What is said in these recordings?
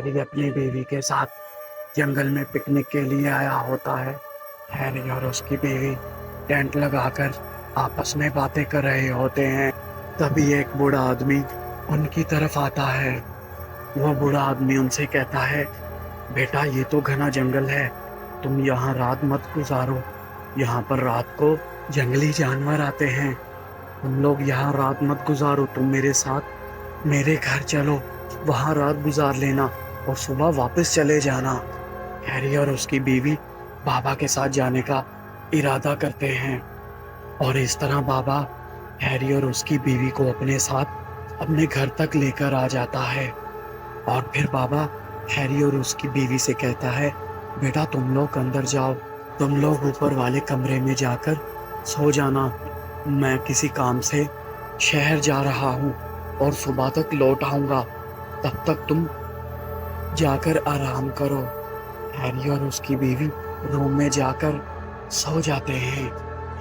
Harry اپنی بیوی کے ساتھ جنگل میں پکنک کے لیے آیا ہوتا ہے۔ ہیری اور اس کی بیوی ٹینٹ لگا کر آپس میں باتیں کر رہے ہوتے ہیں۔ تبھی ایک بوڑھا آدمی ان کی طرف آتا ہے۔ وہ بوڑھا آدمی ان سے کہتا ہے، بیٹا یہ تو گھنا جنگل ہے، تم یہاں رات مت گزارو، یہاں پر رات کو جنگلی جانور آتے ہیں، تم لوگ یہاں رات مت گزارو، تم میرے ساتھ میرے گھر چلو، وہاں رات گزار لینا اور صبح واپس چلے جانا۔ ہیری اور اس کی بیوی بابا کے ساتھ جانے کا ارادہ کرتے ہیں اور اس طرح بابا ہیری اور اس کی بیوی کو اپنے ساتھ اپنے گھر تک لے کر آ جاتا ہے۔ اور پھر بابا ہیری اور اس کی بیوی سے کہتا ہے، بیٹا تم لوگ اندر جاؤ، تم لوگ اوپر والے کمرے میں جا کر سو جانا، میں کسی کام سے شہر جا رہا ہوں اور صبح تک لوٹ آؤں گا، تب تک تم جا کر آرام کرو۔ ہیری اور اس کی بیوی روم میں جا کر سو جاتے ہیں۔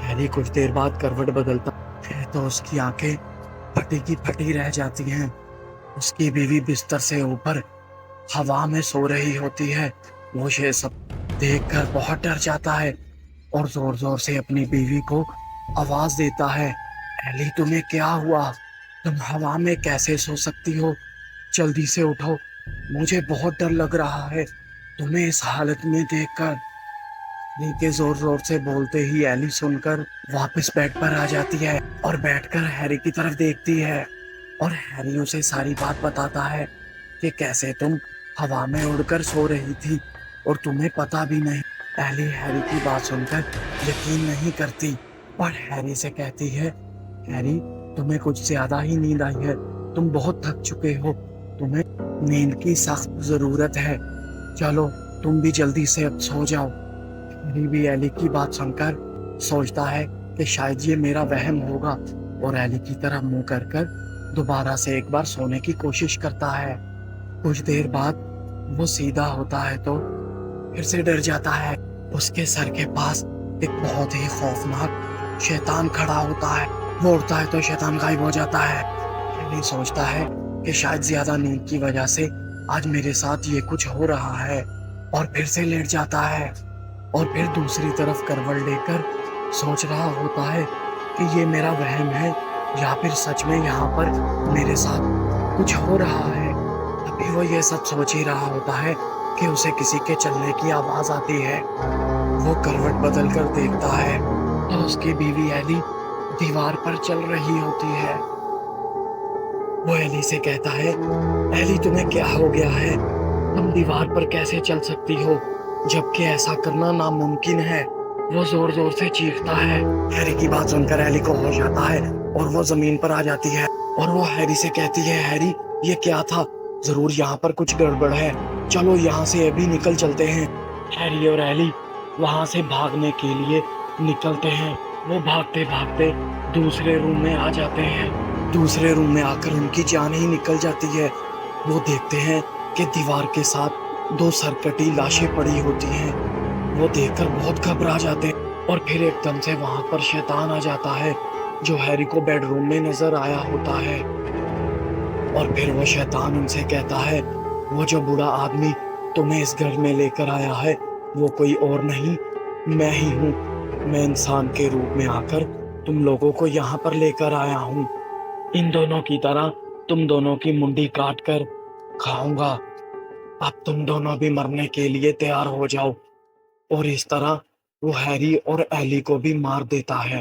ہیری کچھ دیر بعد کروٹ بدلتا ہے تو اس کی آنکھیں پھٹی کی پھٹی رہ جاتی ہیں۔ اس کی بیوی بستر سے اوپر ہوا میں سو رہی ہوتی ہے۔ وہ یہ سب دیکھ کر بہت ڈر جاتا ہے اور زور زور سے اپنی بیوی کو آواز دیتا ہے، ایلی تمہیں کیا ہوا؟ تم ہوا میں کیسے سو سکتی ہو؟ جلدی سے اٹھو، مجھے بہت ڈر لگ رہا ہے تمہیں اس حالت میں دیکھ کر۔ ہیری کے زور زور سے بولتے ہی ایلی سن کر واپس بیڈ پر آ جاتی ہے اور بیٹھ کر ہیری کی طرف دیکھتی ہے اور ہیری اسے ساری بات بتاتا ہے کہ کیسے تم ہوا میں اڑ کر سو رہی تھی اور تمہیں پتا بھی نہیں۔ ایلی ہیری کی بات سن کر یقین نہیں کرتی اور ہیری سے کہتی ہے، ہیری تمہیں کچھ زیادہ ہی نیند آئی ہے، تم بہت تھک چکے ہو، تمہیں نیند کی سخت ضرورت ہے، چلو تم بھی جلدی سے اب سو جاؤ۔ ہیری بھی ایلی کی بات سن کر سوچتا ہے کہ شاید یہ میرا وہم ہوگا اور ایلی کی طرح منہ کر کر دوبارہ سے ایک بار سونے کی کوشش کرتا ہے۔ کچھ دیر بعد وہ سیدھا ہوتا ہے تو پھر سے ڈر جاتا ہے۔ اس کے سر کے پاس ایک بہت ہی خوفناک شیطان کھڑا ہوتا ہے۔ وہ اڑتا ہے تو شیطان غائب ہو جاتا ہے۔ ہیری سوچتا ہے کہ شاید زیادہ نیند کی وجہ سے آج میرے ساتھ یہ کچھ ہو رہا ہے اور پھر سے لیٹ جاتا ہے اور پھر دوسری طرف کروٹ لے کر سوچ رہا ہوتا ہے کہ یہ میرا وہم ہے یا پھر سچ میں یہاں پر میرے ساتھ کچھ ہو رہا ہے۔ ابھی وہ یہ سب سوچ ہی رہا ہوتا ہے کہ اسے کسی کے چلنے کی آواز آتی ہے۔ وہ کروٹ بدل کر دیکھتا ہے تو اس کی بیوی ایلی دیوار پر چل رہی ہوتی ہے۔ وہ ایلی سے کہتا ہے، ایلی تمہیں کیا ہو گیا ہے؟ تم دیوار پر کیسے چل سکتی ہو جبکہ ایسا کرنا ناممکن ہے؟ وہ زور زور سے چیختا ہے۔ ہیری کی بات سن کر ایلی کو ہوش آتا ہے اور وہ زمین پر آ جاتی ہے اور وہ ہیری سے کہتی ہے، ہیری یہ کیا تھا؟ ضرور یہاں پر کچھ گڑبڑ ہے، چلو یہاں سے ابھی نکل چلتے ہیں۔ ہیری اور ایلی وہاں سے بھاگنے کے لیے نکلتے ہیں۔ وہ بھاگتے بھاگتے دوسرے روم میں آ جاتے ہیں۔ دوسرے روم میں آ کر ان کی جان ہی نکل جاتی ہے۔ وہ دیکھتے ہیں کہ دیوار کے ساتھ دو سرکٹی لاشیں پڑی ہوتی ہیں۔ وہ دیکھ کر بہت گھبرا جاتے ہیں اور پھر ایک دم سے وہاں پر شیطان آ جاتا ہے جو ہیری کو بیڈ روم میں نظر آیا ہوتا ہے۔ اور پھر وہ شیطان ان سے کہتا ہے، وہ جو بوڑھا آدمی تمہیں اس گھر میں لے کر آیا ہے وہ کوئی اور نہیں، میں ہی ہوں۔ میں انسان کے روپ میں آ کر تم لوگوں کو یہاں پر لے کر آیا ہوں۔ ان دونوں کی طرح تم دونوں کی منڈی کاٹ کر کھاؤں گا۔ اب تم دونوں بھی مرنے کے لیے تیار ہو جاؤ۔ اور اس طرح وہ ہیری اور ایلی کو بھی مار دیتا ہے۔